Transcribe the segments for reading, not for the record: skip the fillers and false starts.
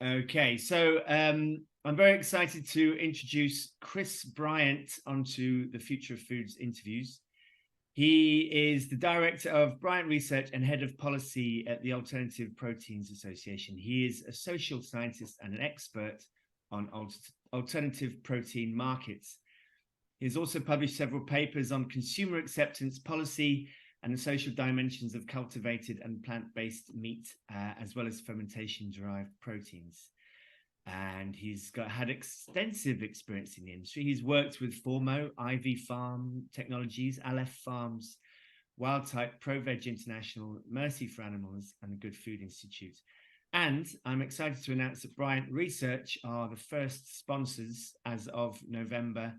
Okay, so I'm very excited to introduce Chris Bryant onto the Future of Foods interviews. He is the director of Bryant Research and head of policy at the Alternative Proteins Association. He is a social scientist and an expert on alternative protein markets. He has also published several papers on consumer acceptance policy and the social dimensions of cultivated and plant-based meat, as well as fermentation-derived proteins. And he's had extensive experience in the industry. He's worked with Formo, IV Farm Technologies, Aleph Farms, Wildtype, ProVeg International, Mercy for Animals, and the Good Food Institute. And I'm excited to announce that Bryant Research are the first sponsors as of November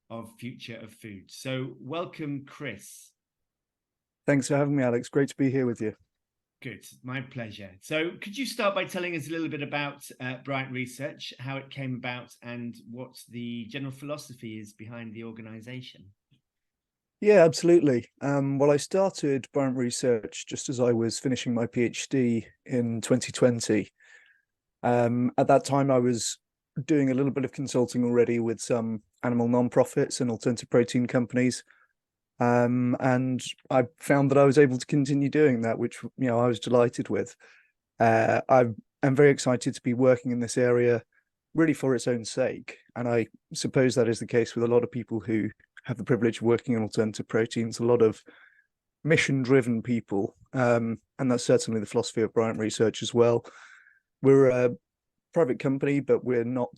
of Future of Food. So welcome, Chris. Thanks for having me, Alex. Great to be here with you. Good, my pleasure. So could you start by telling us a little bit about Bryant Research, how it came about, and what the general philosophy is behind the organization? Yeah, absolutely. Well, I started Bryant Research just as I was finishing my PhD in 2020. At that time, I was doing a little bit of consulting already with some animal non-profits and alternative protein companies. And I found that I was able to continue doing that, which I was delighted with. I'm very excited to be working in this area really for its own sake. And I suppose that is the case with a lot of people who have the privilege of working in alternative proteins, a lot of mission-driven people. And that's certainly the philosophy of Bryant Research as well. We're a private company, but we're not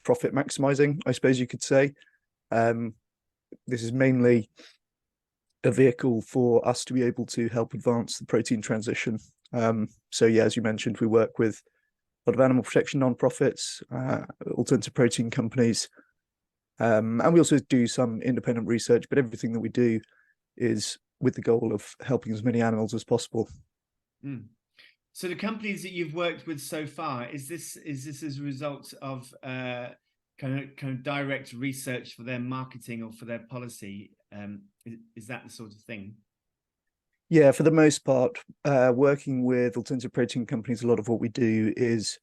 profit maximizing, I suppose you could say. This is mainly a vehicle for us to be able to help advance the protein transition. So yeah, as you mentioned, we work with a lot of animal protection non-profits, alternative protein companies, and we also do some independent research, but everything that we do is with the goal of helping as many animals as possible. Mm. So the companies that you've worked with so far, is this as a result of kind of direct research for their marketing or for their policy? Is that the sort of thing? Yeah, for the most part, working with alternative protein companies, a lot of what we do is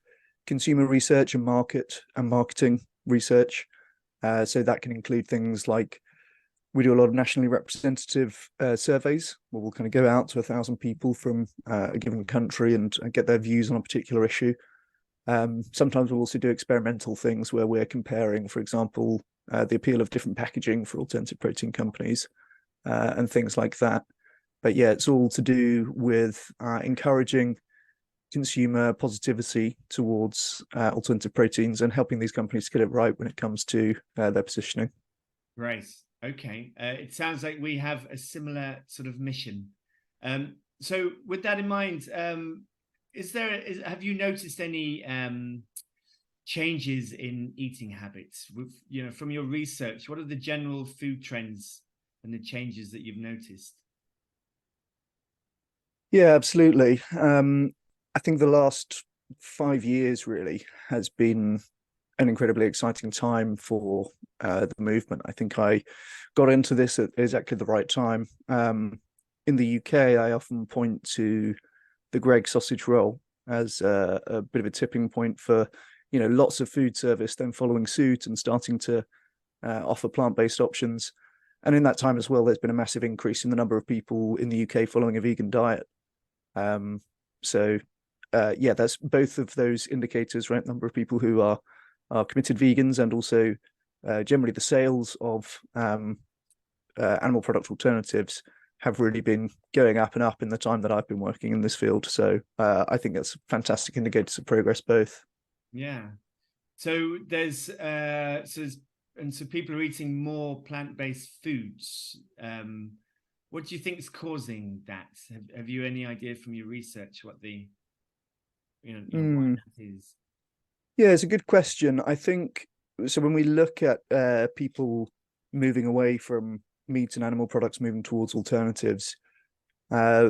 consumer research and marketing research. So that can include things like we do a lot of nationally representative surveys where we'll kind of go out to 1,000 people from a given country and get their views on a particular issue. Sometimes we'll also do experimental things where we're comparing, for example, the appeal of different packaging for alternative protein companies and things like that. But yeah, it's all to do with encouraging consumer positivity towards alternative proteins and helping these companies get it right when it comes to their positioning. Right. Okay. It sounds like we have a similar sort of mission. So with that in mind, have you noticed any changes in eating habits with, from your research? What are the general food trends and the changes that you've noticed? Yeah, absolutely. I think the last 5 years really has been an incredibly exciting time for the movement. I think I got into this at exactly the right time. In the UK, I often point to the Greg sausage roll as a bit of a tipping point for, lots of food service then following suit and starting to offer plant-based options. And in that time as well, there's been a massive increase in the number of people in the UK following a vegan diet. Yeah, that's both of those indicators, right? Number of people who are committed vegans, and also generally the sales of animal product alternatives have really been going up and up in the time that I've been working in this field. So I think that's fantastic indicators of progress both. Yeah. So so people are eating more plant-based foods. What do you think is causing that? Have you any idea from your research what the why that is? Yeah, it's a good question. I think so. When we look at people moving away from meat and animal products, moving towards alternatives, a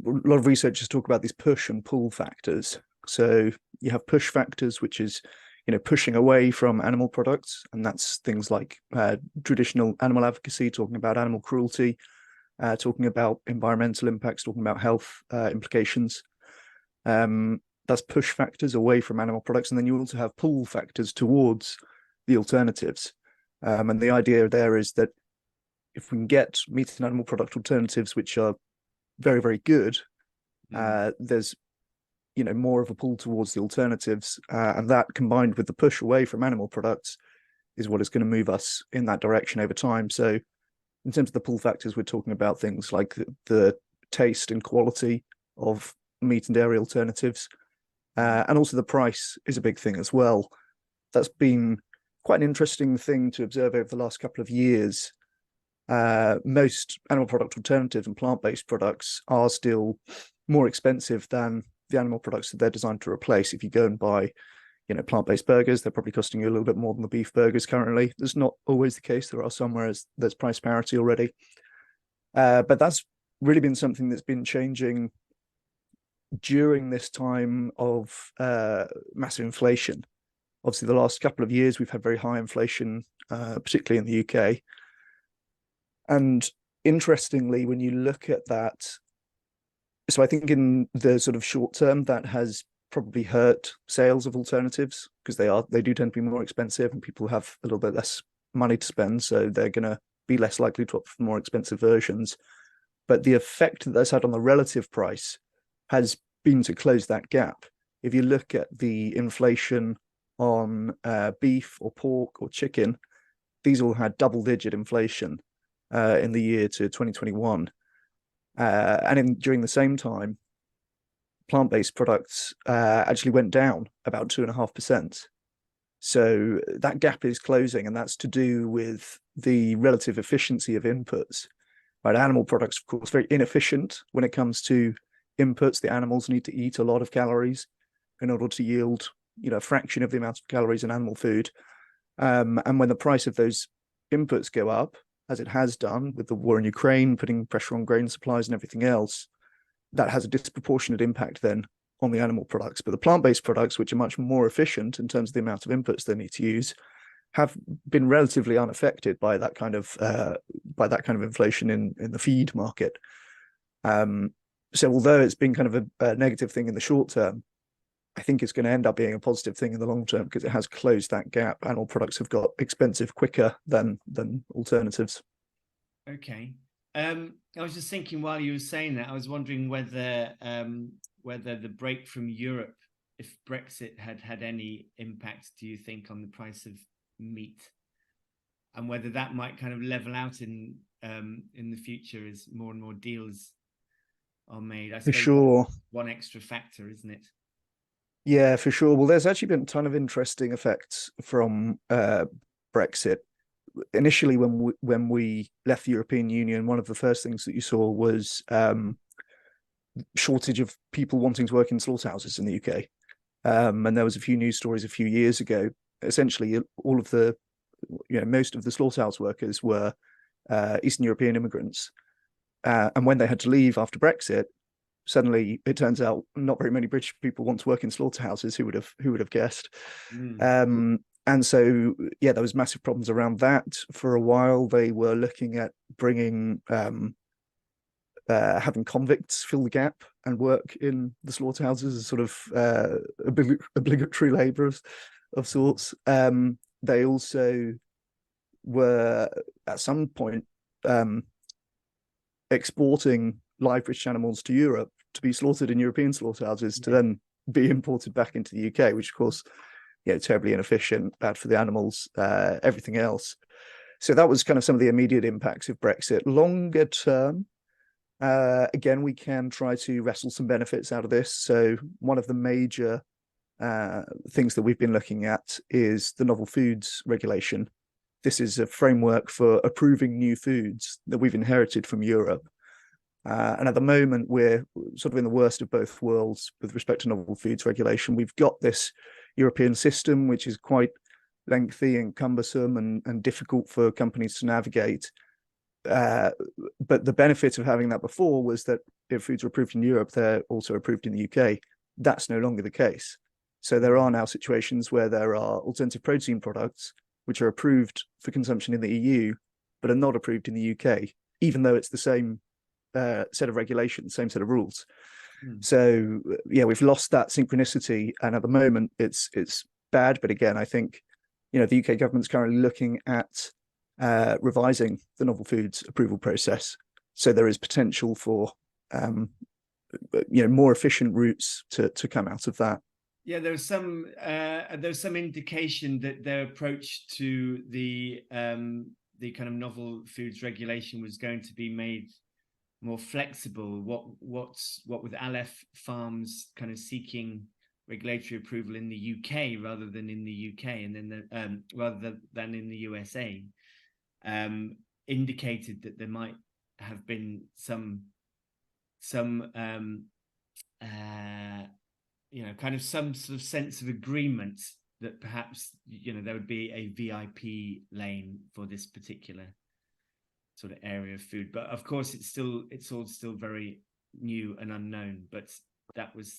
lot of researchers talk about these push and pull factors. So you have push factors, which is pushing away from animal products, and that's things like traditional animal advocacy, talking about animal cruelty, talking about environmental impacts, talking about health implications. that's push factors away from animal products, and then you also have pull factors towards the alternatives. And the idea there is that if we can get meat and animal product alternatives which are very, very good, there's more of a pull towards the alternatives, and that combined with the push away from animal products is what is going to move us in that direction over time. So in terms of the pull factors, we're talking about things like the taste and quality of meat and dairy alternatives, and also the price is a big thing as well. That's been quite an interesting thing to observe over the last couple of years. Most animal product alternatives and plant-based products are still more expensive than the animal products that they're designed to replace. If you go and buy, plant-based burgers, they're probably costing you a little bit more than the beef burgers currently. That's not always the case. There are some where there's price parity already. But that's really been something that's been changing during this time of massive inflation. Obviously, the last couple of years, we've had very high inflation, particularly in the UK. And interestingly, when you look at that, so I think in the sort of short term, that has probably hurt sales of alternatives because they do tend to be more expensive and people have a little bit less money to spend. So they're going to be less likely to opt for more expensive versions. But the effect that that's had on the relative price has been to close that gap. If you look at the inflation on beef or pork or chicken, these all had double-digit inflation in the year to 2021. And during the same time, plant-based products actually went down about 2.5%. So that gap is closing, and that's to do with the relative efficiency of inputs. Right, animal products, of course, very inefficient when it comes to inputs. The animals need to eat a lot of calories in order to yield, a fraction of the amount of calories in animal food. And when the price of those inputs go up, as it has done with the war in Ukraine, putting pressure on grain supplies and everything else, that has a disproportionate impact then on the animal products. But the plant-based products, which are much more efficient in terms of the amount of inputs they need to use, have been relatively unaffected by that kind of inflation in the feed market. So although it's been kind of a negative thing in the short term, I think it's going to end up being a positive thing in the long term because it has closed that gap. Animal products have got expensive quicker than alternatives. Okay. I was just thinking while you were saying that, I was wondering whether the break from Europe, if Brexit had any impact, do you think, on the price of meat, and whether that might kind of level out in the future as more and more deals are made? I suppose for sure. One extra factor, isn't it? Yeah, for sure. Well, there's actually been a ton of interesting effects from Brexit. Initially, when we left the European Union, one of the first things that you saw was shortage of people wanting to work in slaughterhouses in the UK. And there was a few news stories a few years ago. Essentially, all of the, most of the slaughterhouse workers were Eastern European immigrants. And when they had to leave after Brexit, suddenly it turns out not very many British people want to work in slaughterhouses. Who would have guessed? And so, yeah, there was massive problems around that. For a while, they were looking at bringing having convicts fill the gap and work in the slaughterhouses as sort of obligatory labour of sorts. They also were at some point exporting live British animals to Europe to be slaughtered in European slaughterhouses to then be imported back into the UK, which of course, terribly inefficient, bad for the animals, everything else. So that was kind of some of the immediate impacts of Brexit. Longer term, again, we can try to wrestle some benefits out of this. So one of the major things that we've been looking at is the novel foods regulation. This is a framework for approving new foods that we've inherited from Europe. And at the moment, we're sort of in the worst of both worlds with respect to novel foods regulation. We've got this European system, which is quite lengthy and cumbersome and difficult for companies to navigate. But the benefit of having that before was that if foods are approved in Europe, they're also approved in the UK. That's no longer the case. So there are now situations where there are alternative protein products which are approved for consumption in the EU, but are not approved in the UK, even though it's the same set of regulations, same set of rules. So yeah, we've lost that synchronicity, and at the moment it's bad. But again, I think the UK government's currently looking at revising the novel foods approval process, so there is potential for more efficient routes to come out of that. Yeah, there was some indication that their approach to the kind of novel foods regulation was going to be made more flexible. What with Aleph Farms kind of seeking regulatory approval in the UK rather than in the UK, and then rather than in the USA, indicated that there might have been some kind of some sort of sense of agreement that perhaps there would be a VIP lane for this particular sort of area of food. But of course, it's all still very new and unknown. But that was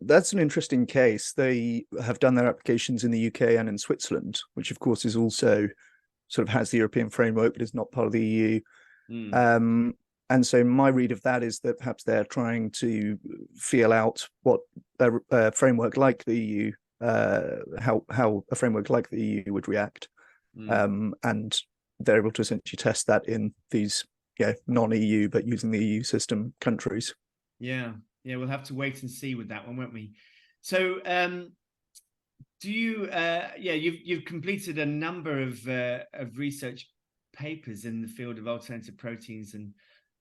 that's an interesting case. They have done their applications in the UK and in Switzerland, which of course is also sort of has the European framework, but is not part of the EU. And so my read of that is that perhaps they're trying to feel out what a framework like the EU, how a framework like the EU would react, and they're able to essentially test that in these non-EU but using the EU system countries. Yeah, we'll have to wait and see with that one, won't we? So, do you? You've completed a number of research papers in the field of alternative proteins and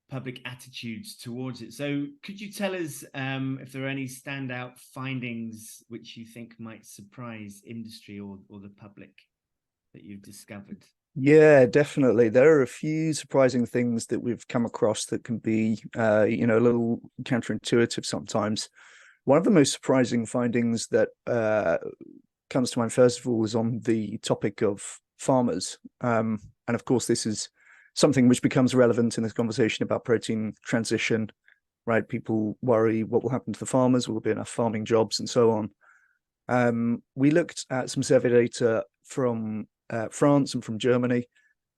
public attitudes towards it. So could you tell us if there are any standout findings which you think might surprise industry or the public that you've discovered? Yeah, definitely. There are a few surprising things that we've come across that can be, a little counterintuitive sometimes. One of the most surprising findings that comes to mind, first of all, is on the topic of farmers. And of course, this is something which becomes relevant in this conversation about protein transition, right? People worry what will happen to the farmers, will there be enough farming jobs, and so on. We looked at some survey data from France and from Germany,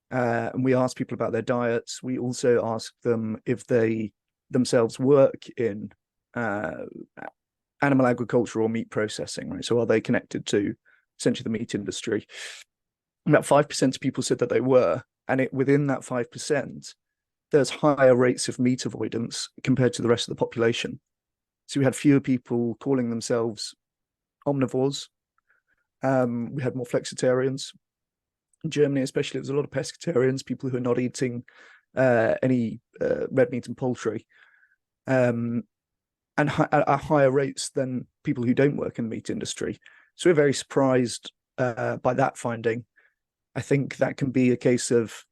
and we asked people about their diets. We also asked them if they themselves work in animal agriculture or meat processing, right? So are they connected to essentially the meat industry? About 5% of people said that they were, and within that 5%, there's higher rates of meat avoidance compared to the rest of the population. So we had fewer people calling themselves omnivores. We had more flexitarians. In Germany, especially, there's a lot of pescatarians, people who are not eating any red meat and poultry, and at higher rates than people who don't work in the meat industry. So we're very surprised by that finding. I think that can be a case of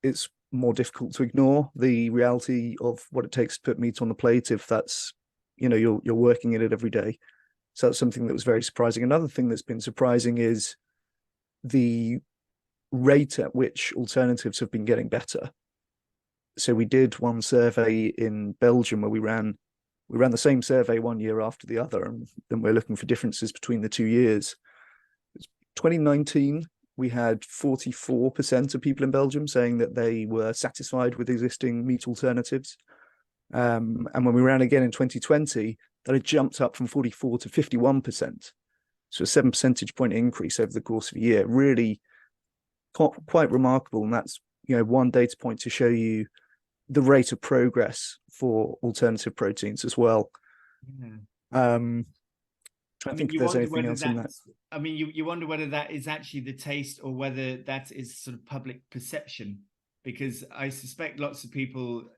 it's more difficult to ignore the reality of what it takes to put meat on the plate if that's, you're working in it every day. So that's something that was very surprising. Another thing that's been surprising is the rate at which alternatives have been getting better. So we did one survey in Belgium where we ran the same survey 1 year after the other, and then we're looking for differences between the 2 years. 2019, we had 44% of people in Belgium saying that they were satisfied with existing meat alternatives. And when we ran again in 2020, that had jumped up from 44 to 51%. So a 7 percentage point increase over the course of a year, really quite remarkable. And that's, one data point to show you the rate of progress for alternative proteins as well. I think there's anything else in that. I mean, you wonder whether that is actually the taste or whether that is sort of public perception, because I suspect lots of people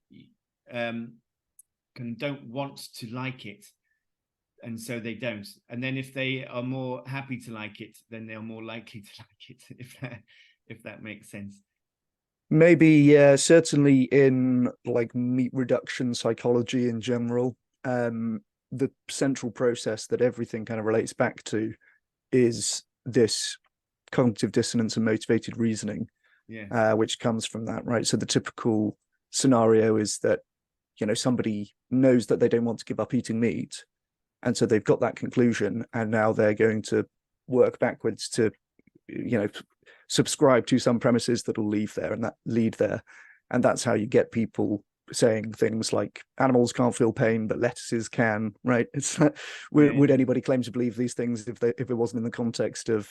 don't want to like it, and so they don't. And then if they are more happy to like it, then they're more likely to like it, if that makes sense. Maybe, yeah, certainly in like meat reduction psychology in general, the central process that everything kind of relates back to is this cognitive dissonance and motivated reasoning, which comes from that, right? So the typical scenario is that, somebody knows that they don't want to give up eating meat, and so they've got that conclusion, and now they're going to work backwards to, subscribe to some premises that will lead there, and that's how you get people saying things like animals can't feel pain, but lettuces can, right? It's Yeah. would anybody claim to believe these things if it wasn't in the context of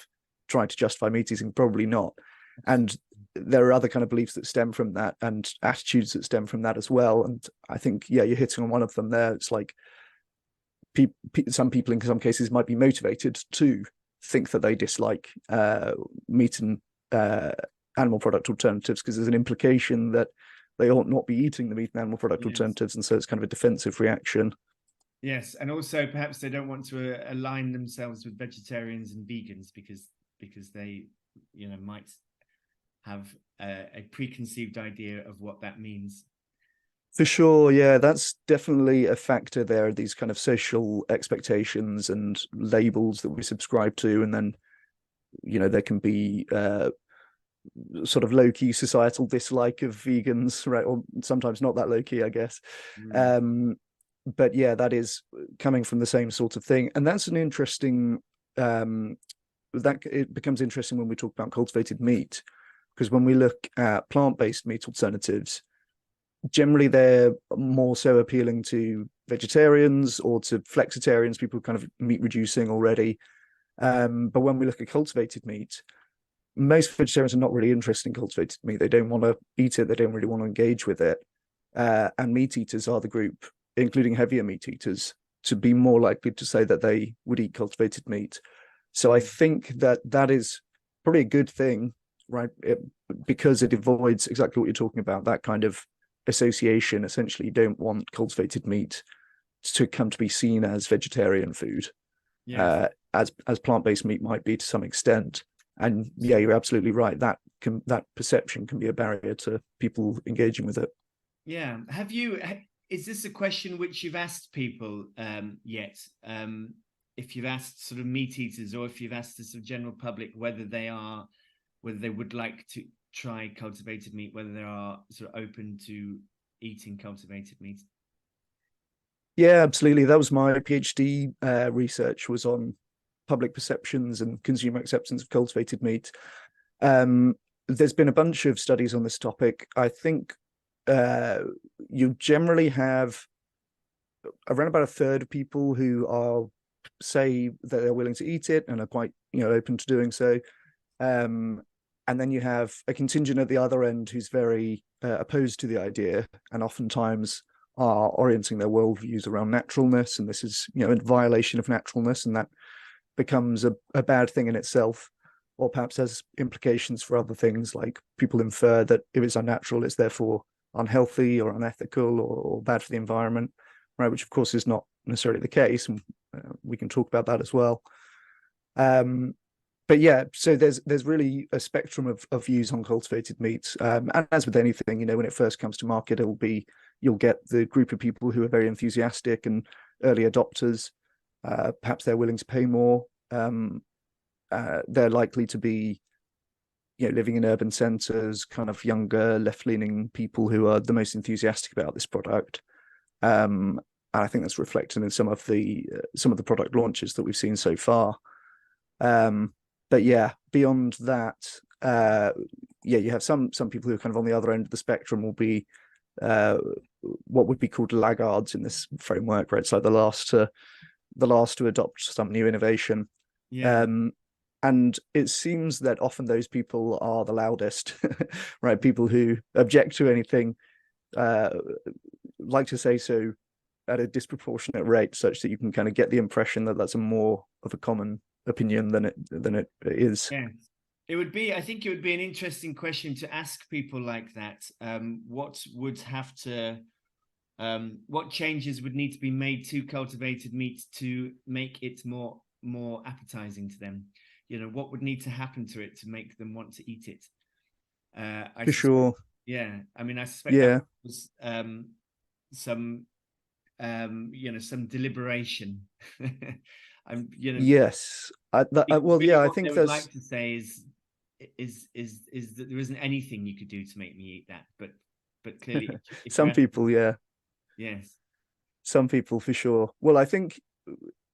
trying to justify meat eating? Probably not. And there are other kind of beliefs that stem from that and attitudes that stem from that as well. And I think, yeah, you're hitting on one of them there. It's like some people in some cases might be motivated to think that they dislike meat and animal product alternatives because there's an implication that they ought not be eating the meat and animal product alternatives, and so it's kind of a defensive reaction. Yes, and also perhaps they don't want to align themselves with vegetarians and vegans because they, might have a preconceived idea of what that means. For sure, yeah, that's definitely a factor there. These kind of social expectations and labels that we subscribe to, and then there can be sort of low-key societal dislike of vegans, right? Or sometimes not that low-key, I guess. But yeah, that is coming from the same sort of thing, and that's an interesting. That it becomes interesting when we talk about cultivated meat, because when we look at plant-based meat alternatives, generally they're more so appealing to vegetarians or to flexitarians, people kind of meat reducing already. But when we look at cultivated meat, most vegetarians are not really interested in cultivated meat. They don't want to eat it. They don't really want to engage with it. And meat eaters are the group, including heavier meat eaters, to be more likely to say that they would eat cultivated meat. So I think that is probably a good thing, right? Because it avoids exactly what you're talking about, that kind of association. Essentially, you don't want cultivated meat to come to be seen as vegetarian food, as plant-based meat might be to some extent. And yeah, you're absolutely right. That perception can be a barrier to people engaging with it. Yeah. Is this a question which you've asked people yet? If you've asked sort of meat eaters, or if you've asked the sort of general public whether they would like to try cultivated meat, whether they are sort of open to eating cultivated meat? Yeah, absolutely. That was my PhD research, was on public perceptions and consumer acceptance of cultivated meat. There's been a bunch of studies on this topic. I think you generally have around about a third of people who say that they're willing to eat it and are quite open to doing so. And then you have a contingent at the other end who's very opposed to the idea, and oftentimes are orienting their worldviews around naturalness, and this is in violation of naturalness, and that becomes a bad thing in itself, or perhaps has implications for other things, like people infer that if it's unnatural, it's therefore unhealthy or unethical or bad for the environment, right? Which of course is not necessarily the case, and we can talk about that as well. But yeah, so there's really a spectrum of views on cultivated meats, and as with anything, when it first comes to market, you'll get the group of people who are very enthusiastic and early adopters. Perhaps they're willing to pay more. They're likely to be, living in urban centres, kind of younger, left-leaning people who are the most enthusiastic about this product. And I think that's reflected in some of the product launches that we've seen so far. But yeah, beyond that, you have some people who are kind of on the other end of the spectrum, will be what would be called laggards in this framework, right? It's like the last to adopt some new innovation. And it seems that often those people are the loudest, right? People who object to anything like to say so at a disproportionate rate, such that you can kind of get the impression that that's a more of a common opinion than it is. Yeah. I think it would be an interesting question to ask people like that. What changes would need to be made to cultivated meat to make it more appetizing to them? What would need to happen to it to make them want to eat it? For sure. Yeah. I mean, I suspect that was some deliberation. Yes. I think they would like to say is that there isn't anything you could do to make me eat that, but clearly some people, yes, some people for sure. Well, I think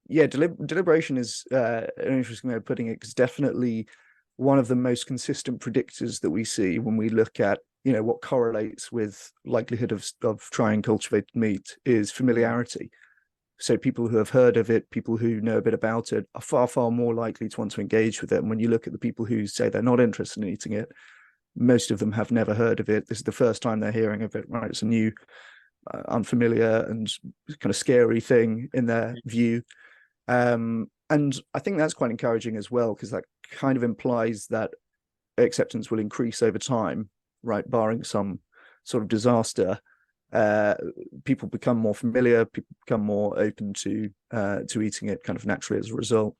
deliberation is an interesting way of putting it, because definitely one of the most consistent predictors that we see when we look at what correlates with likelihood of trying cultivated meat is familiarity. So people who have heard of it, people who know a bit about it, are far, far more likely to want to engage with it. And when you look at the people who say they're not interested in eating it, most of them have never heard of it. This is the first time they're hearing of it, right? It's a new, unfamiliar and kind of scary thing in their view. And I think that's quite encouraging as well, because that kind of implies that acceptance will increase over time, right? Barring some sort of disaster, people become more familiar, people become more open to eating it kind of naturally as a result.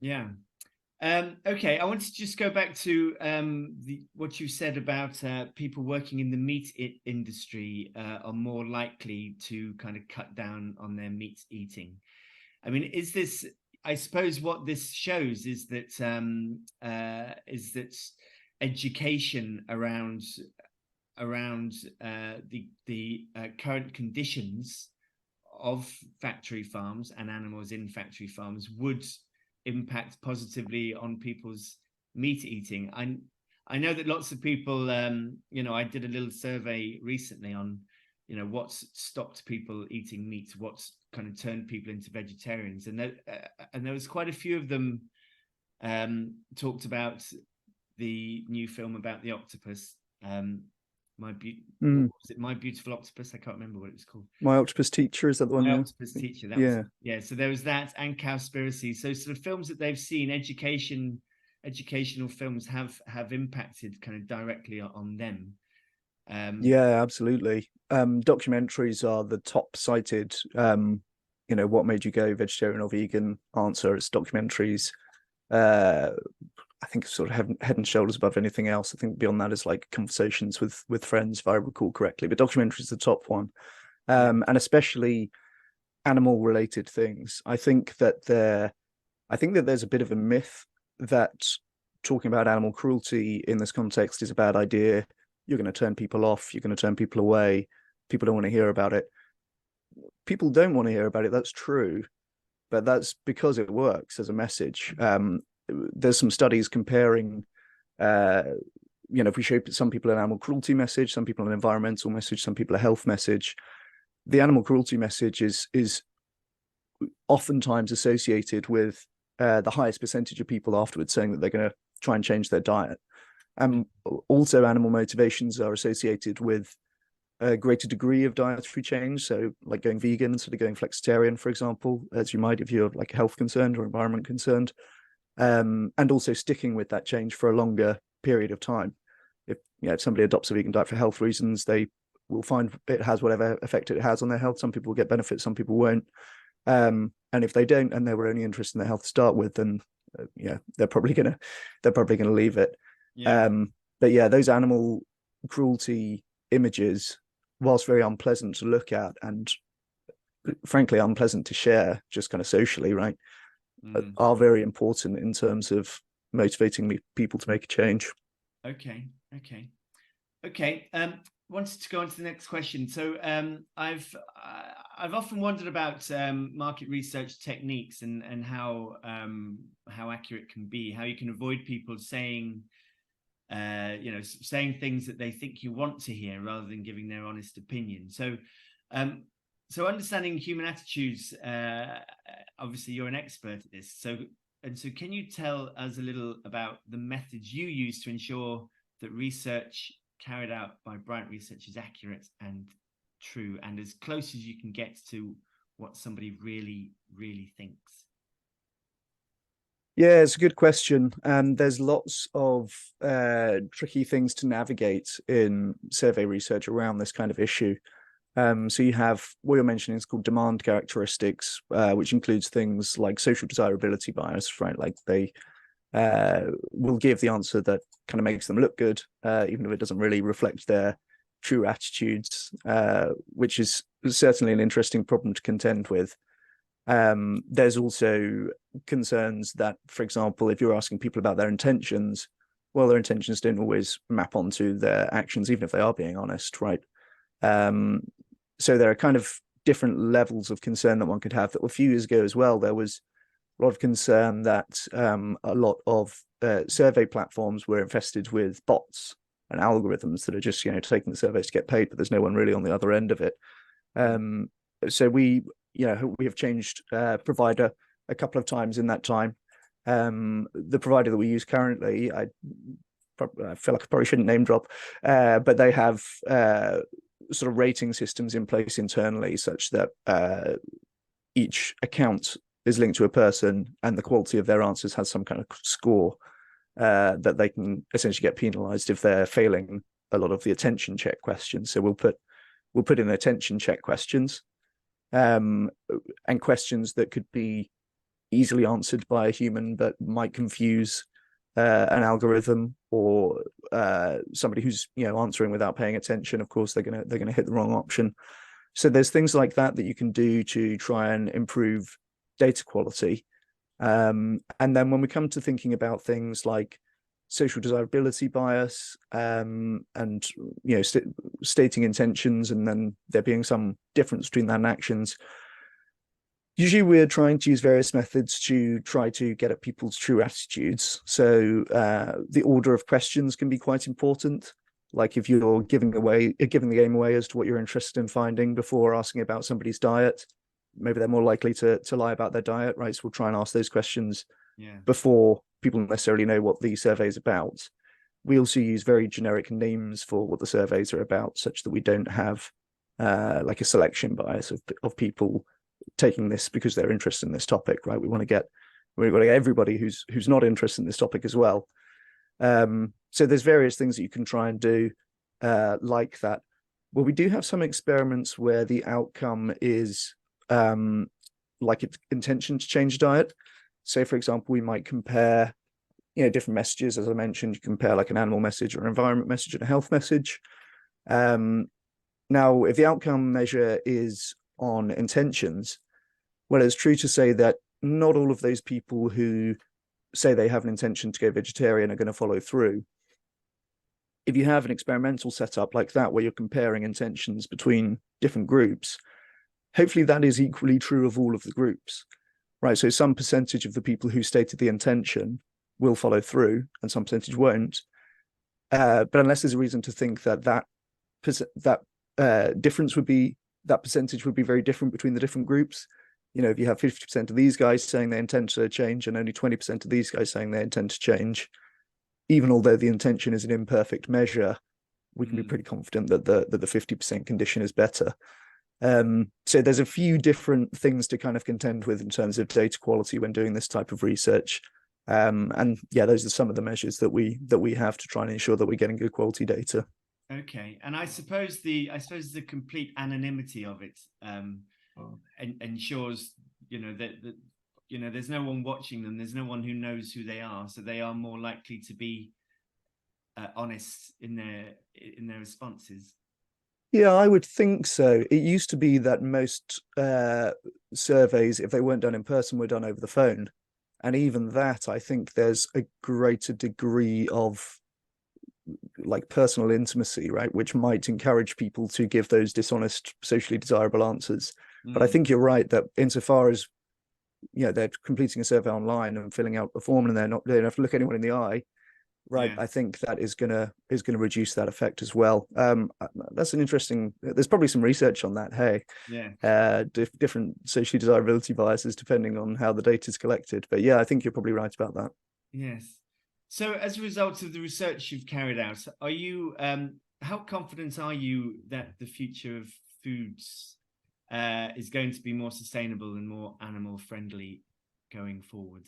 Yeah. Okay, I want to just go back to what you said about people working in the meat industry are more likely to kind of cut down on their meat eating. I mean, is this? I suppose what this shows is that education around the current conditions of factory farms and animals in factory farms would impact positively on people's meat eating. I know that lots of people, I did a little survey recently on, what's stopped people eating meat, what's kind of turned people into vegetarians, and there was quite a few of them talked about the new film about the octopus. What was it? My Beautiful Octopus. I can't remember what it was called. My Octopus Teacher, is that the one? My Octopus Teacher. That was, yeah. So there was that, and Cowspiracy. So sort of films that they've seen, educational films have impacted kind of directly on them. Yeah, absolutely. Documentaries are the top cited. What made you go vegetarian or vegan answer? It's documentaries. I think sort of head and shoulders above anything else. I think beyond that is like conversations with friends, if I recall correctly. But documentary is the top one, and especially animal related things. I think that there's a bit of a myth that talking about animal cruelty in this context is a bad idea. You're going to turn people off. You're going to turn people away. People don't want to hear about it. People don't want to hear about it. That's true, but that's because it works as a message. There's some studies comparing, if we show some people an animal cruelty message, some people an environmental message, some people a health message. The animal cruelty message is oftentimes associated with the highest percentage of people afterwards saying that they're going to try and change their diet. Also, animal motivations are associated with a greater degree of dietary change. So like going vegan instead of going flexitarian, for example, as you might if you're like health concerned or environment concerned. And also sticking with that change for a longer period of time. If somebody adopts a vegan diet for health reasons, they will find it has whatever effect it has on their health. Some people will get benefits, some people won't. And if they don't, and they were only interested in their health to start with, then they're probably gonna leave it. Yeah. But yeah, those animal cruelty images, whilst very unpleasant to look at and frankly unpleasant to share, just kind of socially, right, are very important in terms of motivating people to make a change. Okay. Wanted to go on to the next question. So I've often wondered about market research techniques and how accurate it can be, how you can avoid people saying saying things that they think you want to hear rather than giving their honest opinion. So understanding human attitudes, obviously you're an expert at this. So can you tell us a little about the methods you use to ensure that research carried out by Bryant Research is accurate and true and as close as you can get to what somebody really, really thinks? Yeah, it's a good question. There's lots of tricky things to navigate in survey research around this kind of issue. So you have what you're mentioning is called demand characteristics, which includes things like social desirability bias, right? Like they will give the answer that kind of makes them look good, even if it doesn't really reflect their true attitudes, which is certainly an interesting problem to contend with. There's also concerns that, for example, if you're asking people about their intentions, well, their intentions don't always map onto their actions, even if they are being honest, right? So there are kind of different levels of concern that one could have. That a few years ago as well, there was a lot of concern that a lot of survey platforms were infested with bots. algorithms that are just taking the surveys to get paid, but there's no one really on the other end of it. So we have changed provider a couple of times in that time. The provider that we use currently, I feel like I probably shouldn't name drop, but they have sort of rating systems in place internally such that each account is linked to a person, and the quality of their answers has some kind of score that they can essentially get penalized if they're failing a lot of the attention check questions. So we'll put in attention check questions, and questions that could be easily answered by a human but might confuse an algorithm, or somebody who's answering without paying attention. Of course, they're gonna hit the wrong option. So there's things like that you can do to try and improve data quality. And then when we come to thinking about things like social desirability bias, and stating intentions, and then there being some difference between that and actions, usually we're trying to use various methods to try to get at people's true attitudes. So the order of questions can be quite important. Like if you're giving the game away as to what you're interested in finding before asking about somebody's diet, maybe they're more likely to lie about their diet, right? So we'll try and ask those questions before people necessarily know what the survey is about. We also use very generic names for what the surveys are about, such that we don't have like a selection bias of people taking this because they're interested in this topic, right? We've got to get everybody who's not interested in this topic as well. So there's various things that you can try and do like that. Well, we do have some experiments where the outcome is like its intention to change diet. So, for example, we might compare different messages. As I mentioned, you compare like an animal message or an environment message and a health message. Now, if the outcome measure is on intentions, well, it's true to say that not all of those people who say they have an intention to go vegetarian are going to follow through. If you have an experimental setup like that, where you're comparing intentions between different groups, hopefully that is equally true of all of the groups, right? So some percentage of the people who stated the intention will follow through, and some percentage won't. But unless there's a reason to think that difference would be, that percentage would be very different between the different groups. If you have 50% of these guys saying they intend to change and only 20% of these guys saying they intend to change, even although the intention is an imperfect measure, we can be pretty confident that the 50% condition is better. So there's a few different things to kind of contend with in terms of data quality when doing this type of research. And yeah, those are some of the measures that we have to try and ensure that we're getting good quality data. Okay, and I suppose the complete anonymity of it ensures that there's no one watching them, there's no one who knows who they are, so they are more likely to be honest in their responses. Yeah, I would think so. It used to be that most surveys, if they weren't done in person, were done over the phone. And even that, I think there's a greater degree of like personal intimacy, right, which might encourage people to give those dishonest, socially desirable answers. But I think you're right that insofar as they're completing a survey online and filling out a form, and they don't have to look anyone in the eye, right? Yeah. I think that is gonna reduce that effect as well. That's an interesting. There's probably some research on that. Hey, yeah, different socially desirability biases depending on how the data is collected. But yeah, I think you're probably right about that. Yes. So, as a result of the research you've carried out, are you how confident are you that the future of foods is going to be more sustainable and more animal friendly going forward?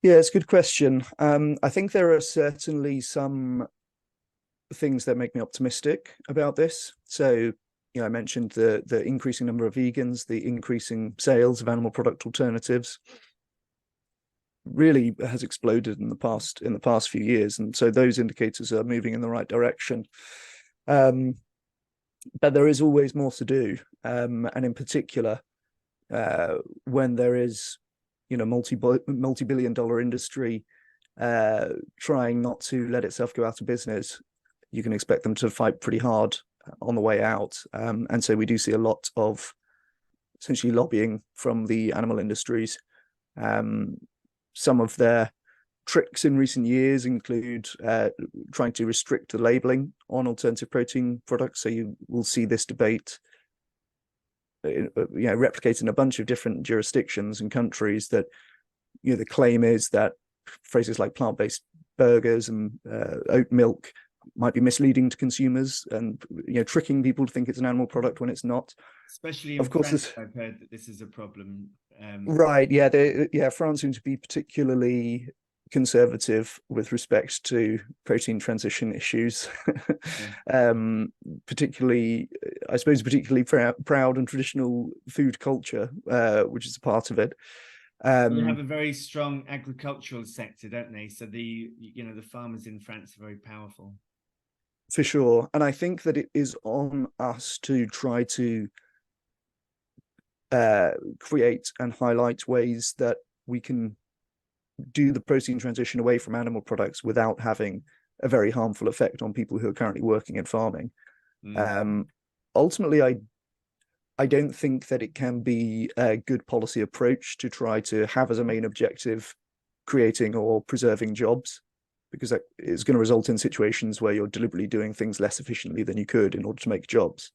Yeah, it's a good question. I think there are certainly some things that make me optimistic about this. So, I mentioned the increasing number of vegans, the increasing sales of animal product alternatives really has exploded in the past few years, and so those indicators are moving in the right direction. But there is always more to do, and in particular, when there is multi-billion-dollar industry trying not to let itself go out of business, you can expect them to fight pretty hard on the way out. And so we do see a lot of essentially lobbying from the animal industries. Some of their tricks in recent years include trying to restrict the labeling on alternative protein products. So you will see this debate replicated in a bunch of different jurisdictions and countries, that the claim is that phrases like plant-based burgers and oat milk might be misleading to consumers and tricking people to think it's an animal product when it's not. Especially in of course France, I've heard that this is a problem. Right, France seems to be particularly conservative with respect to protein transition issues. Particularly, I suppose, proud and traditional food culture, which is a part of it. They have a very strong agricultural sector, don't they? So the farmers in France are very powerful. For sure. And I think that it is on us to try to create and highlight ways that we can do the protein transition away from animal products without having a very harmful effect on people who are currently working in farming. Ultimately, I don't think that it can be a good policy approach to try to have as a main objective creating or preserving jobs, because that is going to result in situations where you're deliberately doing things less efficiently than you could in order to make jobs.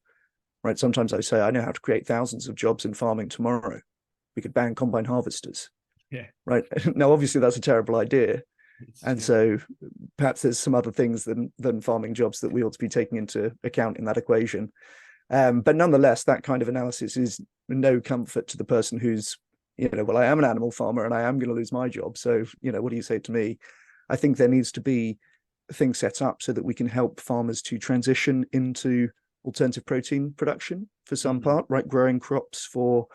Right? Sometimes I say, I know how to create thousands of jobs in farming tomorrow. We could ban combine harvesters. Yeah. Right. Now, obviously, that's a terrible idea. So perhaps there's some other things than farming jobs that we ought to be taking into account in that equation. But nonetheless, that kind of analysis is no comfort to the person who's, well, I am an animal farmer and I am going to lose my job. So, what do you say to me? I think there needs to be things set up so that we can help farmers to transition into alternative protein production for some part, right? Growing crops for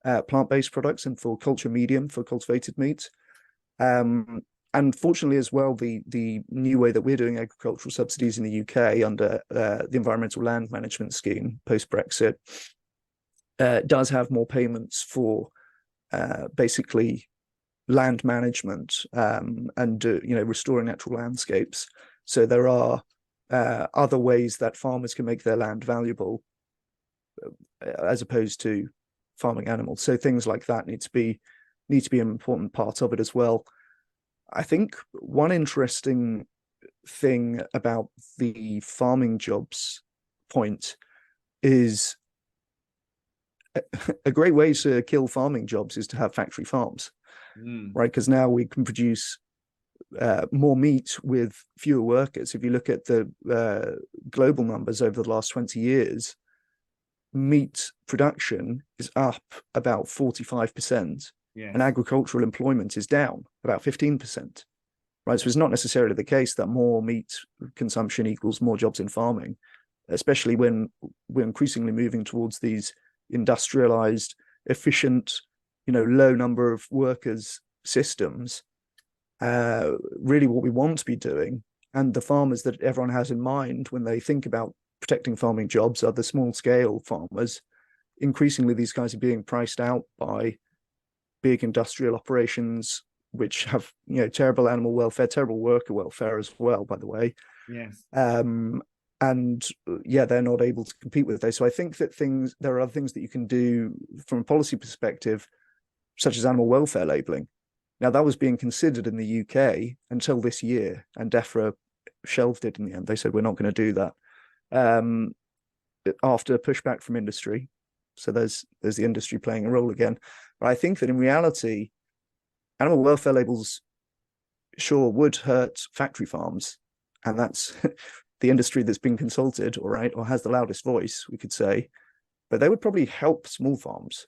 plant-based products and for culture medium for cultivated meat. And fortunately as well, the new way that we're doing agricultural subsidies in the UK under the Environmental Land Management Scheme post-Brexit does have more payments for basically land management and restoring natural landscapes. So there are other ways that farmers can make their land valuable as opposed to farming animals. So things like that need to be an important part of it as well. I think one interesting thing about the farming jobs point is a great way to kill farming jobs is to have factory farms, right? Because now we can produce more meat with fewer workers. If you look at the global numbers over the last 20 years, meat production is up about 45%. Yes. And agricultural employment is down about 15%. Right. So it's not necessarily the case that more meat consumption equals more jobs in farming, especially when we're increasingly moving towards these industrialized, efficient, low number of workers systems. Really what we want to be doing, and the farmers that everyone has in mind when they think about protecting farming jobs are the small scale farmers. Increasingly, these guys are being priced out by big industrial operations, which have terrible animal welfare, terrible worker welfare as well, by the way. Yes. And they're not able to compete with those. So I think that there are other things that you can do from a policy perspective, such as animal welfare labeling. Now, that was being considered in the UK until this year, and DEFRA shelved it in the end. They said, we're not going to do that after pushback from industry. So there's the industry playing a role again. But I think that in reality, animal welfare labels sure would hurt factory farms, and that's the industry that's been consulted, all right, or has the loudest voice, we could say. But they would probably help small farms.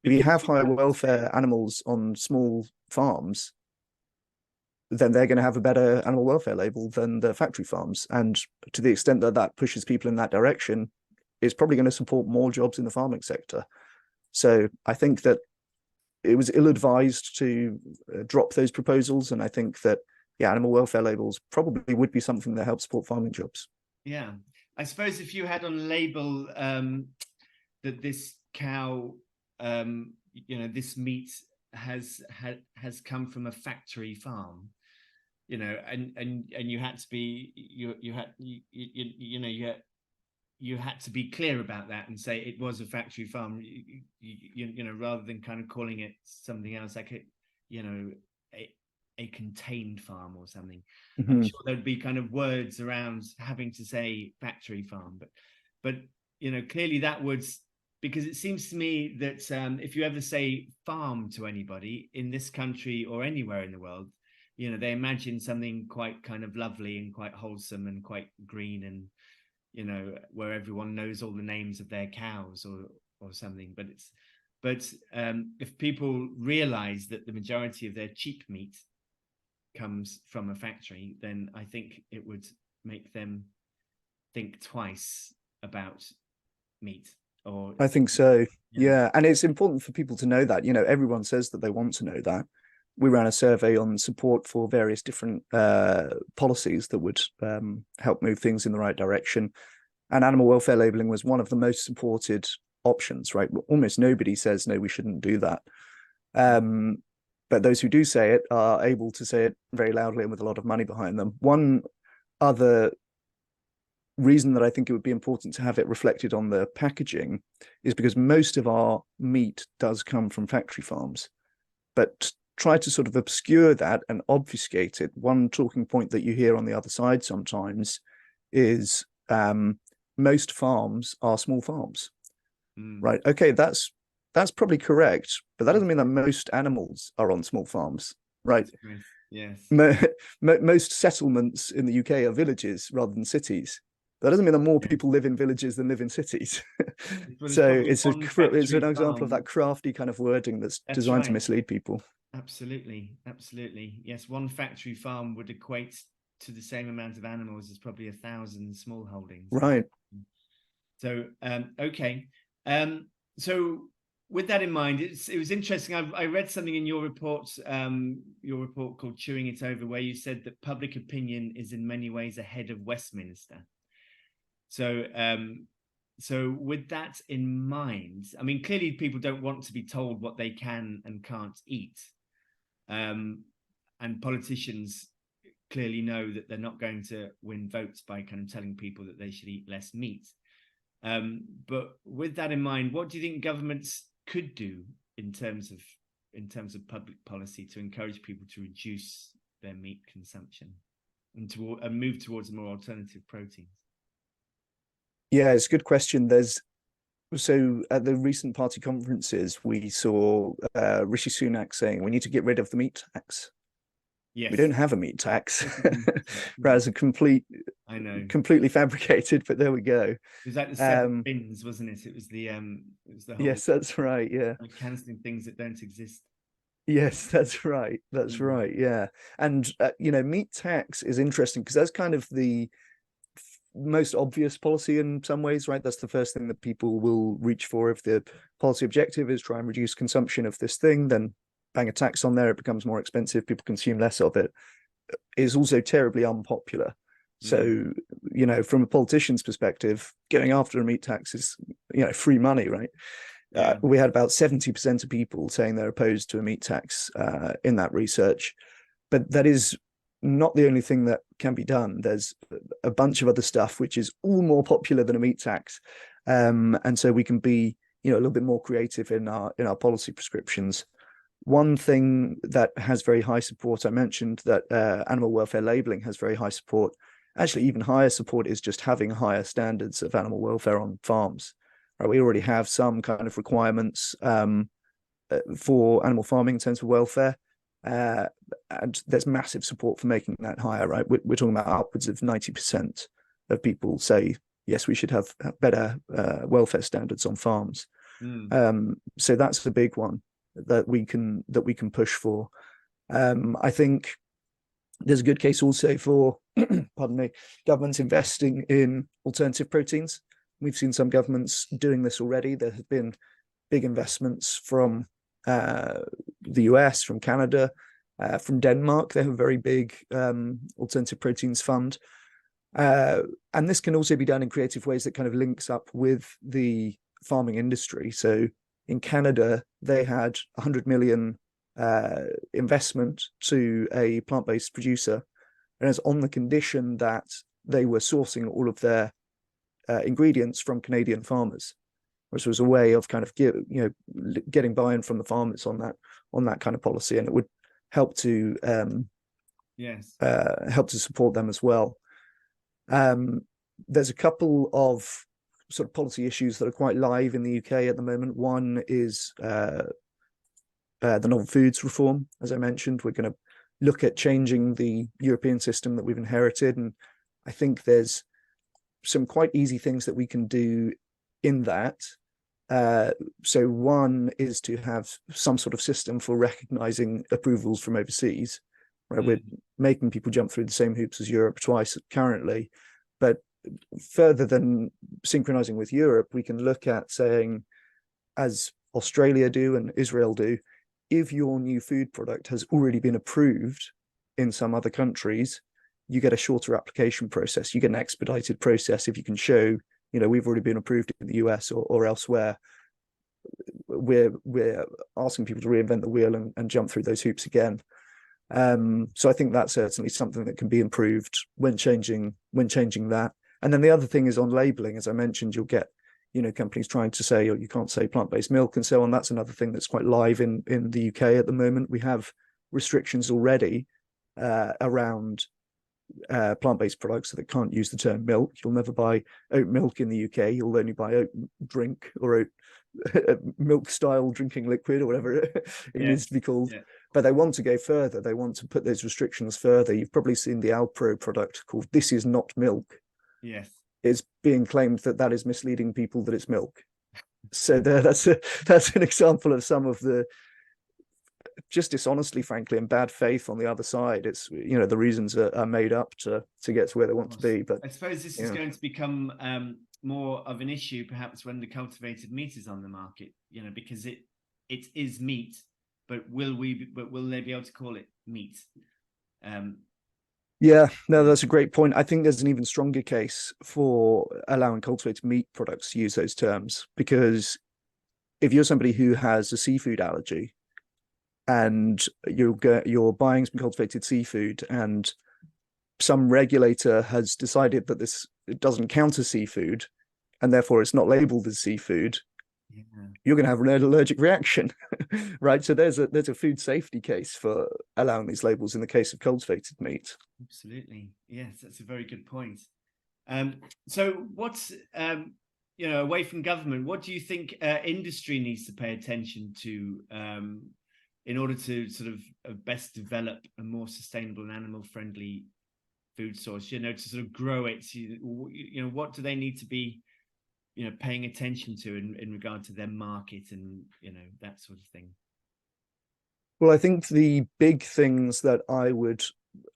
If you have higher welfare animals on small farms, then they're going to have a better animal welfare label than the factory farms. And to the extent that that pushes people in that direction, it's probably going to support more jobs in the farming sector. So I think that it was ill-advised to drop those proposals. And I think that, animal welfare labels probably would be something that helps support farming jobs. Yeah. I suppose if you had on a label that this cow, this meat has come from a factory farm, and you had to be, you had to be clear about that and say it was a factory farm, rather than kind of calling it something else, like a contained farm or something. Mm-hmm. I'm sure there'd be kind of words around having to say factory farm, but you know, clearly that would, because it seems to me that if you ever say farm to anybody in this country or anywhere in the world, you know, they imagine something quite kind of lovely and quite wholesome and quite green, and you know, where everyone knows all the names of their cows or something. But if people realize that the majority of their cheap meat comes from a factory, then I think it would make them think twice about meat. Or I think so. Yeah. And it's important for people to know that, you know, everyone says that they want to know that. We ran a survey on support for various different policies that would help move things in the right direction. And animal welfare labeling was one of the most supported options, right? Almost nobody says, no, we shouldn't do that. But those who do say it are able to say it very loudly and with a lot of money behind them. One other reason that I think it would be important to have it reflected on the packaging is because most of our meat does come from factory farms. But try to sort of obscure that and obfuscate it. One talking point that you hear on the other side sometimes is most farms are small farms. Right? Okay, that's probably correct, but that doesn't mean that most animals are on small farms, right? Yes. Most settlements in the UK are villages rather than cities. That doesn't mean that more people live in villages than live in cities. So it's an example of that crafty kind of wording that's designed to mislead people. Absolutely. Yes, one factory farm would equate to the same amount of animals as probably 1,000 small holdings. Right. So okay. So with that in mind, it was interesting. I read something in your report called Chewing It Over, where you said that public opinion is in many ways ahead of Westminster. So so with that in mind, I mean, clearly people don't want to be told what they can and can't eat. And politicians clearly know that they're not going to win votes by kind of telling people that they should eat less meat. But with that in mind, what do you think governments could do in terms of public policy to encourage people to reduce their meat consumption and move towards more alternative proteins? Yeah, it's a good question. So at the recent party conferences, we saw Rishi Sunak saying we need to get rid of the meat tax. Yes. We don't have a meat tax. That's a completely fabricated, but there we go. It was like the 7 bins, wasn't it? It was the whole, yes, that's right. Yeah, cancelling things that don't exist. Yes, that's right. That's right. Yeah, and you know, meat tax is interesting because that's kind of the most obvious policy in some ways, right? That's the first thing that people will reach for. If the policy objective is try and reduce consumption of this thing, then bang a tax on there, it becomes more expensive, people consume less of it. Is also terribly unpopular. So, you know, from a politician's perspective, going after a meat tax is, you know, free money, right? Yeah. We had about 70% of people saying they're opposed to a meat tax in that research. But that is not the only thing that can be done. There's a bunch of other stuff which is all more popular than a meat tax. And so we can be, you know, a little bit more creative in our policy prescriptions. One thing that has very high support, I mentioned that animal welfare labeling has very high support. Actually, even higher support is just having higher standards of animal welfare on farms. Right? We already have some kind of requirements for animal farming in terms of welfare. And there's massive support for making that higher, right? We're talking about upwards of 90% of people say, yes, we should have better welfare standards on farms. So that's the big one that we can push for. I think there's a good case also for, pardon me, governments investing in alternative proteins. We've seen some governments doing this already. There have been big investments from the US, from Canada, from Denmark. They have a very big alternative proteins fund. And this can also be done in creative ways that kind of links up with the farming industry. So in Canada, they had 100 million investment to a plant-based producer, and it's on the condition that they were sourcing all of their ingredients from Canadian farmers, which was a way of kind of getting buy-in from the farmers on that kind of policy. And it would help to Yes. help to support them as well. There's a couple of sort of policy issues that are quite live in the UK at the moment. One is the novel foods reform. As I mentioned, we're going to look at changing the European system that we've inherited, and I think there's some quite easy things that we can do in that. So one is to have some sort of system for recognizing approvals from overseas. Right, we're making people jump through the same hoops as Europe twice currently, but further than synchronizing with Europe, we can look at saying, as Australia do and Israel do, if your new food product has already been approved in some other countries, you get a shorter application process. You get an expedited process if you can show, we've already been approved in the US or elsewhere. We're asking people to reinvent the wheel and jump through those hoops again. So I think that's certainly something that can be improved when changing that. And then the other thing is on labeling. As I mentioned, you'll get companies trying to say, you can't say plant-based milk and so on. That's another thing that's quite live in the UK at the moment. We have restrictions already around plant-based products, so they can't use the term milk. You'll never buy oat milk in the UK. You'll only buy oat drink or oat milk style drinking liquid or whatever it needs to be called. Yeah. But they want to go further. They want to put those restrictions further. You've probably seen the Alpro product called "This is not milk." Yes, it's being claimed that is misleading people that it's milk. So that's an example of some of the just dishonestly, frankly, and bad faith on the other side. It's the reasons are made up to get to where they want to be. But I suppose this is going to become more of an issue perhaps when the cultivated meat is on the market, because it is meat, but will they be able to call it meat? Yeah, no, that's a great point. I think there's an even stronger case for allowing cultivated meat products to use those terms, because if you're somebody who has a seafood allergy and you're buying some cultivated seafood and some regulator has decided that it doesn't count as seafood and therefore it's not labeled as seafood, you're going to have an allergic reaction, right? So there's a food safety case for allowing these labels in the case of cultivated meat. Absolutely, yes, that's a very good point. So what's away from government, what do you think industry needs to pay attention to in order to sort of best develop a more sustainable and animal-friendly food source? To sort of grow it. What do they need to be paying attention to in regard to their market and that sort of thing? Well, I think the big things that I would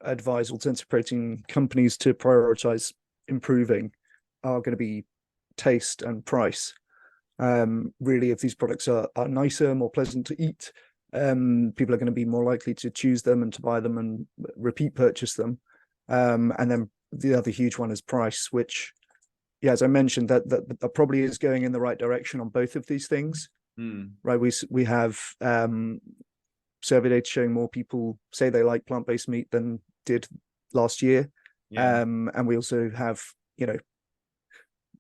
advise alternative protein companies to prioritize improving are going to be taste and price. Really, if these products are nicer, more pleasant to eat, people are going to be more likely to choose them and to buy them and repeat purchase them. And then the other huge one is price, which, yeah, as I mentioned, that probably is going in the right direction on both of these things. Right? We have survey data showing more people say they like plant-based meat than did last year. And we also have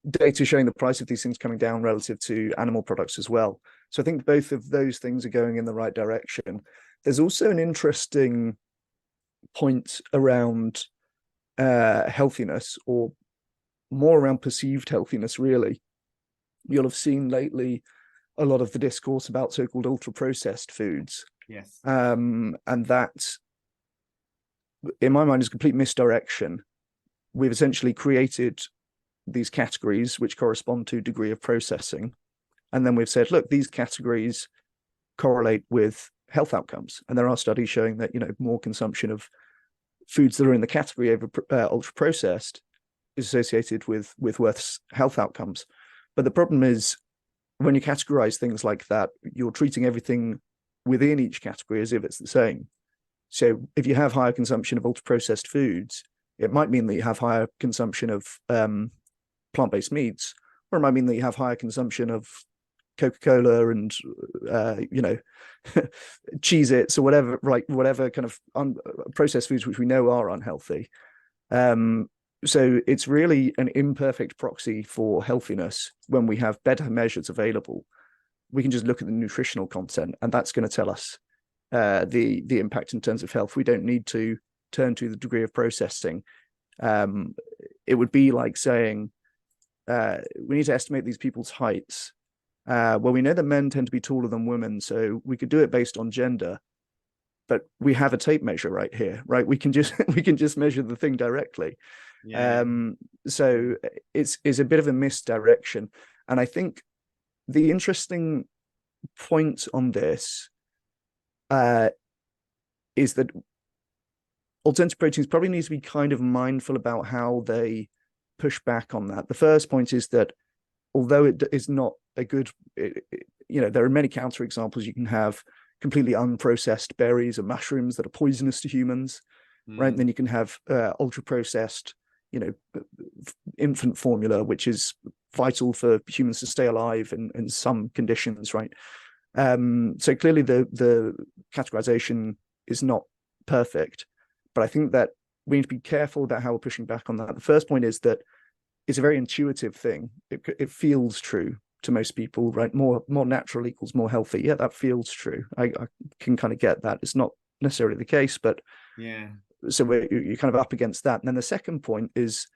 data showing the price of these things coming down relative to animal products as well. So I think both of those things are going in the right direction. There's also an interesting point around healthiness, or more around perceived healthiness, really. You'll have seen lately a lot of the discourse about so-called ultra-processed foods. Yes. And that, in my mind, is complete misdirection. We've essentially created these categories which correspond to degree of processing. And then we've said, look, these categories correlate with health outcomes. And there are studies showing that, more consumption of foods that are in the category over ultra-processed is associated with worse health outcomes. But the problem is, when you categorize things like that, you're treating everything within each category as if it's the same. So if you have higher consumption of ultra-processed foods, it might mean that you have higher consumption of plant-based meats, or it might mean that you have higher consumption of Coca-Cola and Cheez-Its or whatever, right? Whatever kind of processed foods which we know are unhealthy. So it's really an imperfect proxy for healthiness when we have better measures available. We can just look at the nutritional content, and that's going to tell us the impact in terms of health. We don't need to turn to the degree of processing. It would be like saying we need to estimate these people's heights. Well, we know that men tend to be taller than women, so we could do it based on gender. But we have a tape measure right here, right? We can just measure the thing directly. Yeah. So it's a bit of a misdirection. And I think the interesting point on this is that alternative proteins probably need to be kind of mindful about how they push back on that. The first point is that although it is not a good, there are many counterexamples. You can have completely unprocessed berries or mushrooms that are poisonous to humans, right? And then you can have ultra processed, infant formula, which is vital for humans to stay alive in some conditions, right? So clearly the categorization is not perfect, but I think that we need to be careful about how we're pushing back on that. The first point is that it's a very intuitive thing. It feels true to most people, right? More natural equals more healthy. Yeah, that feels true. I can kind of get that. It's not necessarily the case, but yeah. So you're kind of up against that. And then the second point is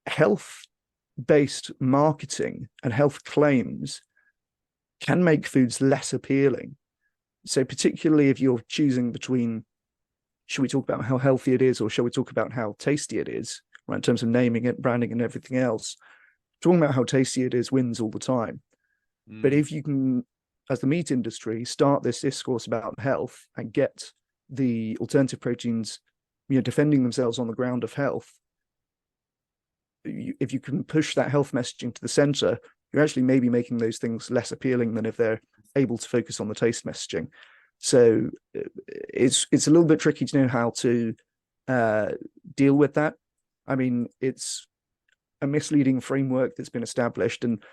health-based marketing and health claims can make foods less appealing. So particularly if you're choosing between, should we talk about how healthy it is, or shall we talk about how tasty it is, right? In terms of naming it, branding, and everything else, talking about how tasty it is wins all the time. But if you can, as the meat industry, start this discourse about health and get the alternative proteins, defending themselves on the ground of health, if you can push that health messaging to the center, you're actually maybe making those things less appealing than if they're able to focus on the taste messaging. So it's a little bit tricky to know how to deal with that. I mean, it's a misleading framework that's been established, and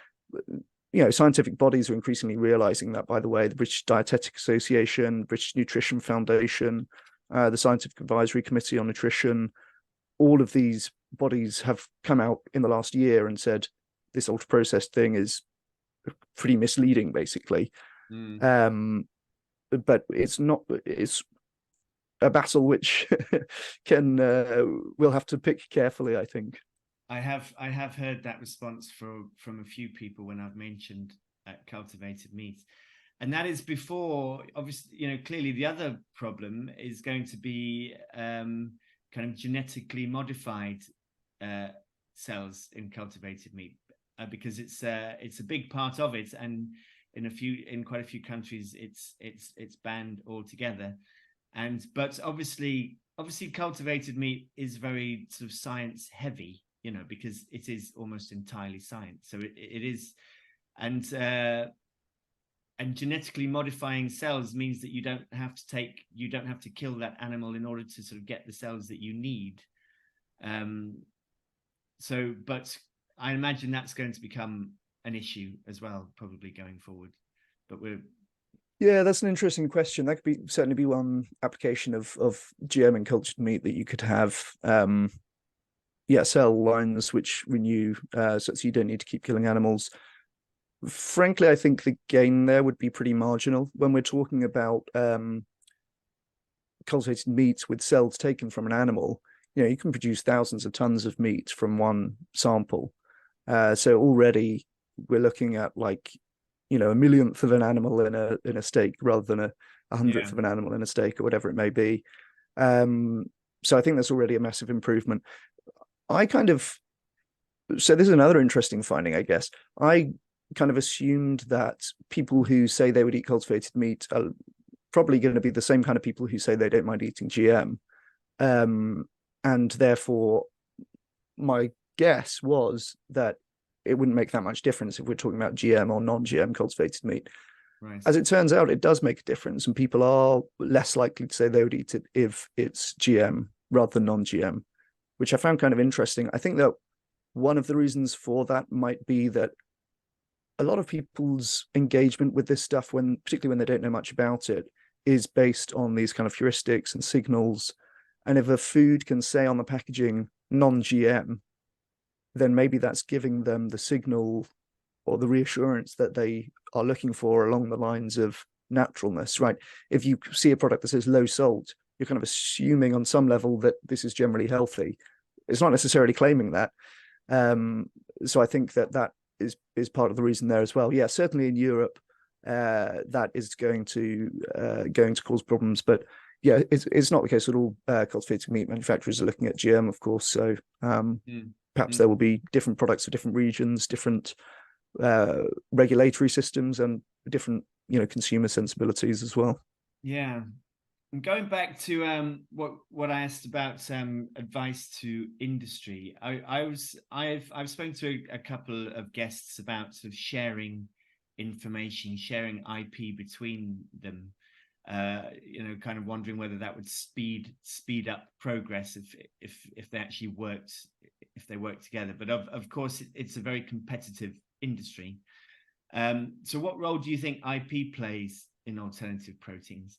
scientific bodies are increasingly realizing that, by the way. The British Dietetic Association, British Nutrition Foundation, the Scientific Advisory Committee on Nutrition, all of these bodies have come out in the last year and said this ultra processed thing is pretty misleading, basically. But it's a battle which we'll have to pick carefully, I think. I have heard that response from a few people when I've mentioned cultivated meat, and that is before, obviously, clearly the other problem is going to be kind of genetically modified cells in cultivated meat, because it's a big part of it, and in quite a few countries it's banned altogether. But obviously cultivated meat is very sort of science heavy, because it is almost entirely science. So it is, and genetically modifying cells means that you don't have to kill that animal in order to sort of get the cells that you need. But I imagine that's going to become an issue as well, probably going forward. But yeah, that's an interesting question. That could certainly be one application of GM and cultured meat, that you could have cell lines which renew, so you don't need to keep killing animals. Frankly, I think the gain there would be pretty marginal when we're talking about cultivated meats with cells taken from an animal. You can produce thousands of tons of meat from one sample. So already we're looking at a millionth of an animal in a steak, rather than a hundredth of an animal in a steak, or whatever it may be. So I think that's already a massive improvement. So this is another interesting finding, I guess. I kind of assumed that people who say they would eat cultivated meat are probably going to be the same kind of people who say they don't mind eating GM. And therefore, my guess was that it wouldn't make that much difference if we're talking about GM or non-GM cultivated meat. Right. As it turns out, it does make a difference, and people are less likely to say they would eat it if it's GM rather than non-GM, which I found kind of interesting. I think that one of the reasons for that might be that a lot of people's engagement with this stuff, particularly when they don't know much about it, is based on these kind of heuristics and signals. And if a food can say on the packaging non-GM, then maybe that's giving them the signal or the reassurance that they are looking for, along the lines of naturalness, right? If you see a product that says low salt, you're kind of assuming on some level that this is generally healthy. It's not necessarily claiming that. So I think that is part of the reason there as well. Yeah, certainly in Europe, that is going to cause problems. But yeah, it's not the case at all. Cultivated meat manufacturers are looking at GM, of course. So perhaps there will be different products for different regions, different regulatory systems, and different consumer sensibilities as well. Yeah. And going back to what I asked about advice to industry, I've spoken to a couple of guests about sort of sharing information, sharing IP between them. Kind of wondering whether that would speed up progress if they actually if they work together. But of course, it's a very competitive industry. So what role do you think IP plays in alternative proteins?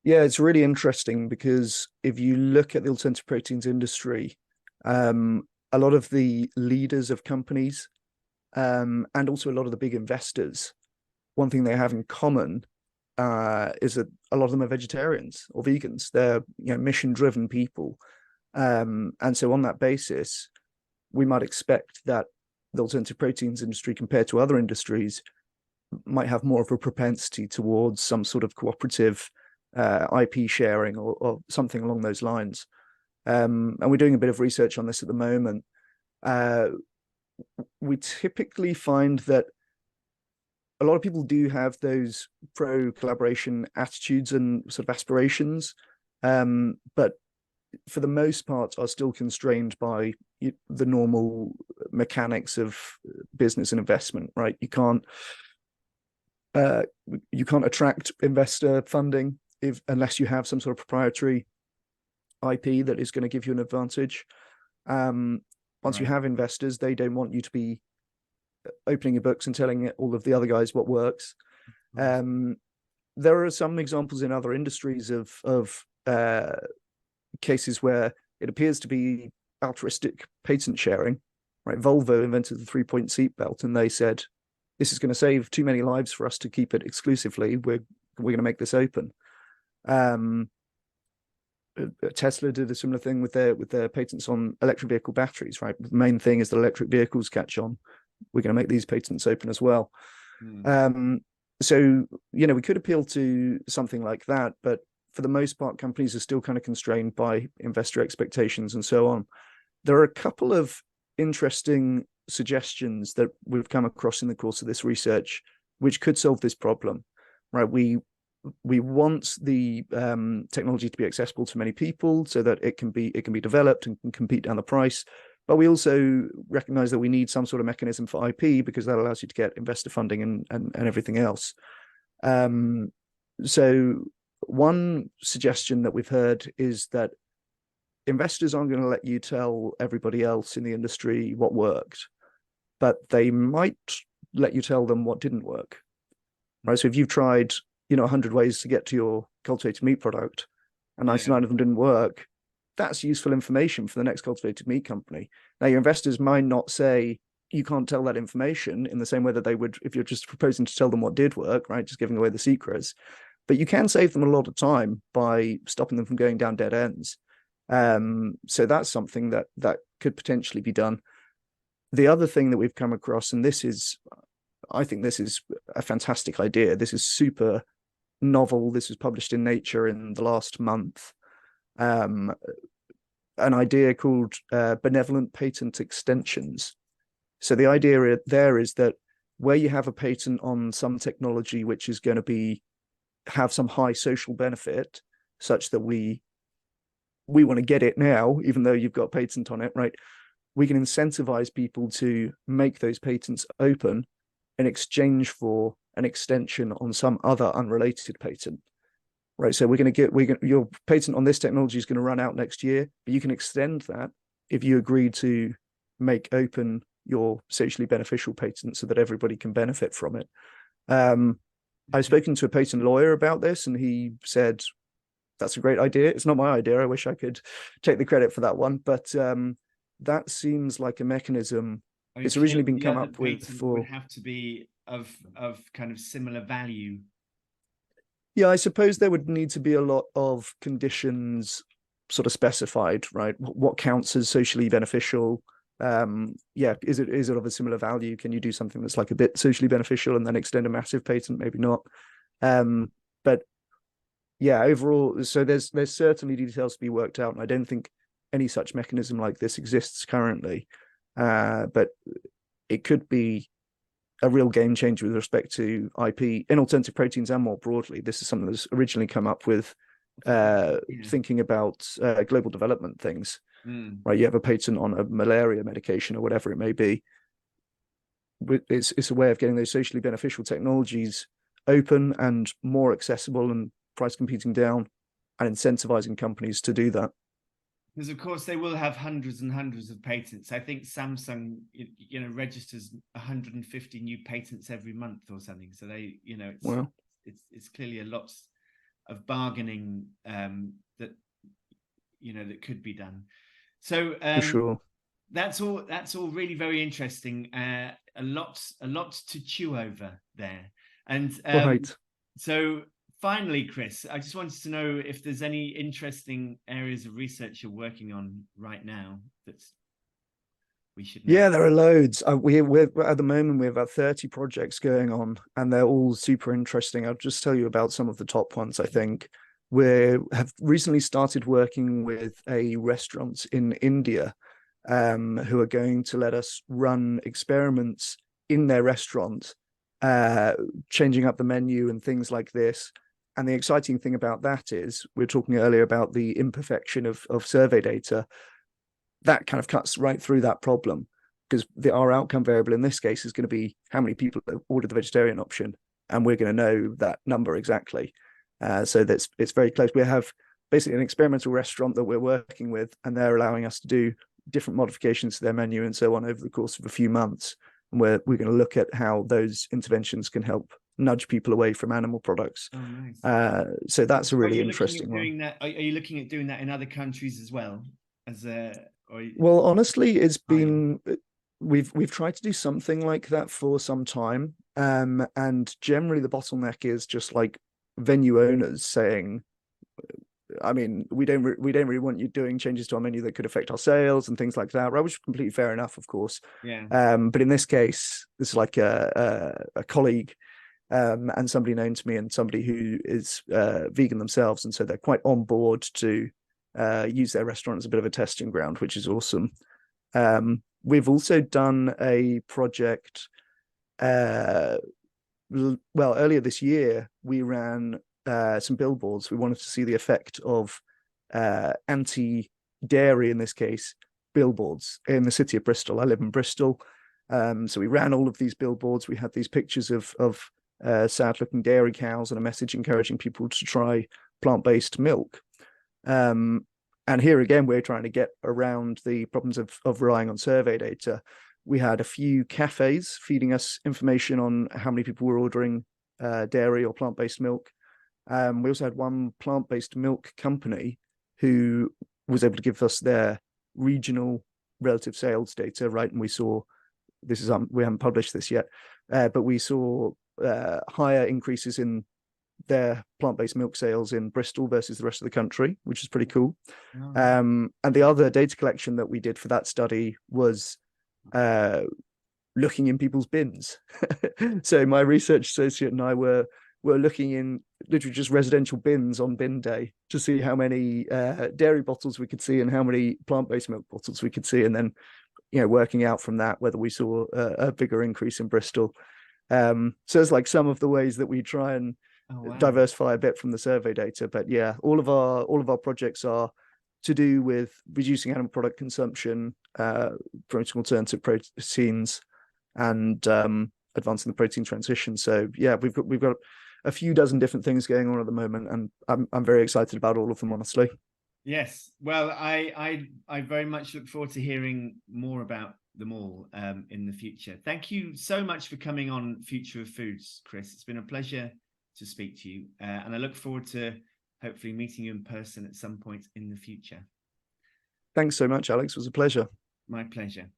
Yeah, it's really interesting because if you look at the alternative proteins industry, a lot of the leaders of companies, and also a lot of the big investors, one thing they have in common is that a lot of them are vegetarians or vegans. They're mission-driven people, and so on that basis, we might expect that the alternative proteins industry, compared to other industries, might have more of a propensity towards some sort of cooperative IP sharing or something along those lines. And we're doing a bit of research on this at the moment. We typically find that a lot of people do have those pro-collaboration attitudes and sort of aspirations, but for the most part are still constrained by the normal mechanics of business and investment, right? You can't attract investor funding unless you have some sort of proprietary IP that is going to give you an advantage. Once you have investors, they don't want you to be opening your books and telling all of the other guys what works. There are some examples in other industries of cases where it appears to be altruistic patent sharing, right? Volvo invented the 3-point seatbelt, and they said, this is going to save too many lives for us to keep it exclusively. We're going to make this open. Tesla did a similar thing with their patents on electric vehicle batteries, right? The main thing is that electric vehicles catch on. We're going to make these patents open as well. So we could appeal to something like that, but for the most part, companies are still kind of constrained by investor expectations and so on. There are a couple of interesting suggestions that we've come across in the course of this research, which could solve this problem, right? We want the technology to be accessible to many people so that it can be developed and can compete down the price. But we also recognize that we need some sort of mechanism for IP, because that allows you to get investor funding and everything else. So one suggestion that we've heard is that investors aren't going to let you tell everybody else in the industry what worked, but they might let you tell them what didn't work, right? So if you've tried 100 ways to get to your cultivated meat product and 99 of them didn't work, that's useful information for the next cultivated meat company. Now, your investors might not say you can't tell that information in the same way that they would if you're just proposing to tell them what did work, right? Just giving away the secrets. But you can save them a lot of time by stopping them from going down dead ends. So that's something that could potentially be done. The other thing that we've come across, and I think this is a fantastic idea. This is super novel. This was published in Nature in the last month. An idea called benevolent patent extensions. So the idea there is that where you have a patent on some technology which is going to have some high social benefit, such that we want to get it now, even though you've got a patent on it, right? We can incentivize people to make those patents open in exchange for an extension on some other unrelated patent, right? So your patent on this technology is going to run out next year, but you can extend that if you agree to make open your socially beneficial patent so that everybody can benefit from it. I've spoken to a patent lawyer about this, and he said, that's a great idea. It's not my idea. I wish I could take the credit for that one, but that seems like a mechanism. It's originally been come up with for. Would have to be of kind of similar value? Yeah, I suppose there would need to be a lot of conditions sort of specified, right? What counts as socially beneficial? Yeah, is it of a similar value? Can you do something that's like a bit socially beneficial and then extend a massive patent? Maybe not. But yeah, overall, so there's certainly details to be worked out, and I don't think any such mechanism like this exists currently. But it could be a real game changer with respect to IP in alternative proteins and more broadly. This is something that's originally come up with thinking about global development things. Right, you have a patent on a malaria medication or whatever it may be. It's a way of getting those socially beneficial technologies open and more accessible and price competing down, and incentivizing companies to do that. Because of course they will have hundreds and hundreds of patents. I think Samsung, registers 150 new patents every month or something. So they, it's clearly a lot of bargaining that could be done. So for sure, that's all really very interesting. A lot to chew over there. And right. So finally, Chris, I just wanted to know if there's any interesting areas of research you're working on right now that we should know. Yeah, there are loads. We're at the moment we have about 30 projects going on, and they're all super interesting. I'll just tell you about some of the top ones. I think we have recently started working with a restaurant in India, who are going to let us run experiments in their restaurant, changing up the menu and things like this. And the exciting thing about that is, we were talking earlier about the imperfection of survey data. That kind of cuts right through that problem, because our outcome variable in this case is going to be how many people ordered the vegetarian option, and we're going to know that number exactly. So it's very close. We have basically an experimental restaurant that we're working with, and they're allowing us to do different modifications to their menu and so on over the course of a few months. And we're going to look at how those interventions can help nudge people away from animal products. Oh, nice. So that's a really interesting one. Are you looking at doing that in other countries as well? Well, honestly, it's been we've tried to do something like that for some time, and generally the bottleneck is just like venue owners saying, I mean, we don't really want you doing changes to our menu that could affect our sales and things like that, right? Which is completely fair enough, of course. Yeah. But in this case, it's like a colleague and somebody known to me, and somebody who is vegan themselves, and so they're quite on board to use their restaurant as a bit of a testing ground, which is awesome. We've also done a project. Well, earlier this year, we ran some billboards. We wanted to see the effect of anti-dairy, in this case, billboards in the city of Bristol. I live in Bristol. So we ran all of these billboards. We had these pictures of sad-looking dairy cows and a message encouraging people to try plant-based milk. And here again, we're trying to get around the problems of relying on survey data. We had a few cafes feeding us information on how many people were ordering dairy or plant-based milk. We also had one plant-based milk company who was able to give us their regional relative sales data, right? And we saw, this is we haven't published this yet, but we saw higher increases in their plant-based milk sales in Bristol versus the rest of the country, which is pretty cool. Oh. And the other data collection that we did for that study was looking in people's bins. So my research associate and I were looking in literally just residential bins on bin day to see how many dairy bottles we could see and how many plant-based milk bottles we could see, and then working out from that whether we saw a bigger increase in Bristol. So it's like some of the ways that we try and diversify a bit from the survey data. But yeah, all of our projects are to do with reducing animal product consumption, promoting alternative proteins, and advancing the protein transition. So yeah, we've got a few dozen different things going on at the moment, and I'm very excited about all of them, honestly. Yes, well, I very much look forward to hearing more about them all in the future. Thank you so much for coming on Future of Foods, Chris. It's been a pleasure to speak to you, and I look forward to hopefully meeting you in person at some point in the future. Thanks so much, Alex. It was a pleasure. My pleasure.